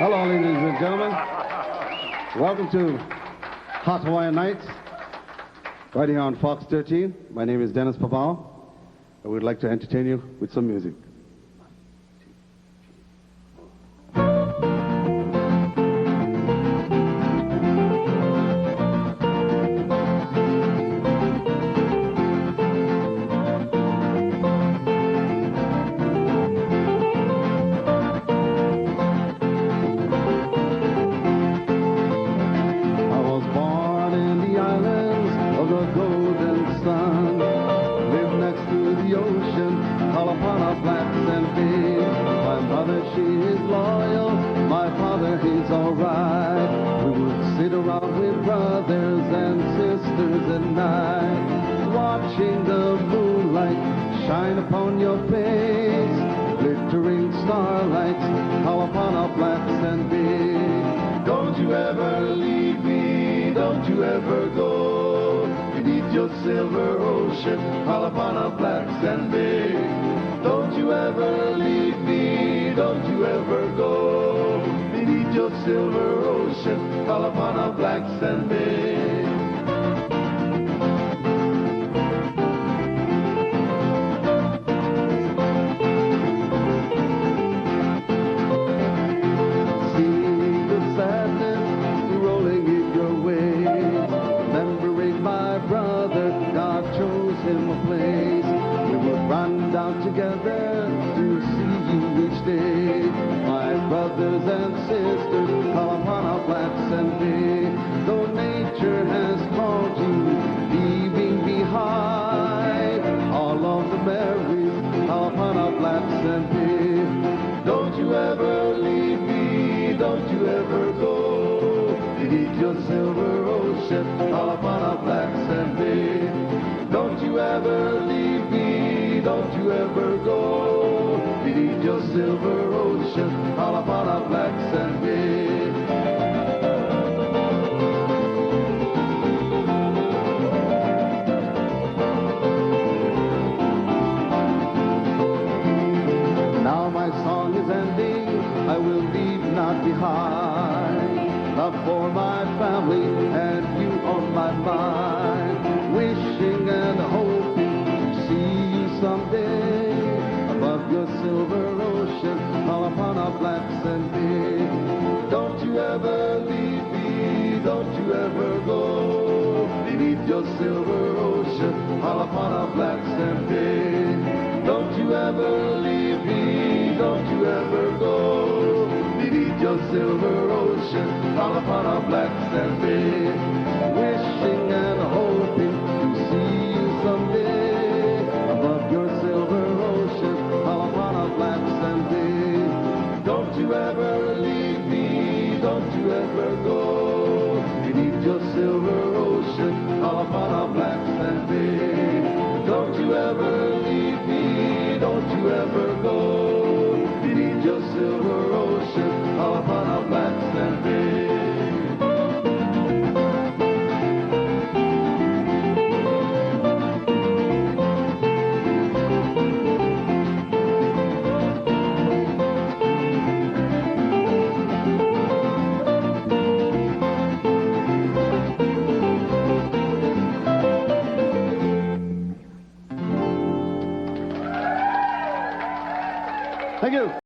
Hello, ladies and gentlemen. Welcome to Hot Hawaiian Nights, right here on Fox 13. My name is Dennis Pavao, and we'd like to entertain you with some music. She is loyal, my father he's alright. We would sit around with brothers and sisters at night, watching the moonlight shine upon your face, glittering starlights call upon our blacks and big. Don't you ever leave me, don't you ever go, beneath your silver ocean call upon our blacks and big. Don't you ever leave me, don't you ever go, beneath your silver ocean call upon our blacks and big. See the sadness rolling in your waves, remembering my brother, God chose him a place. We would run down together to see you each day. My brothers and sisters call upon our blacks and big. Though nature has called you, leaving behind all of the memories call upon our blacks and big. Don't you ever leave me, don't you ever go, beneath your silver ocean call upon our blacks and big. Don't you ever leave me, don't you ever go, beneath your silver ocean call upon our blacks and big. Now my song is ending, I will leave not behind love for my family and you on my mind, wishing and hoping to see you someday above your silver ocean call upon our blacks and big. Don't you ever leave me, don't you ever go, beneath your silver ocean call upon our blacks and big. Don't you ever leave me, don't you ever go, beneath your silver ocean call upon our blacks and big. Wishing and hoping to see you someday above your silver ocean call upon our blacks and big. Don't you ever leave me, don't you ever go, beneath your silver ocean call upon our blacks and big. Don't you ever leave me, don't you ever go, beneath your silver ocean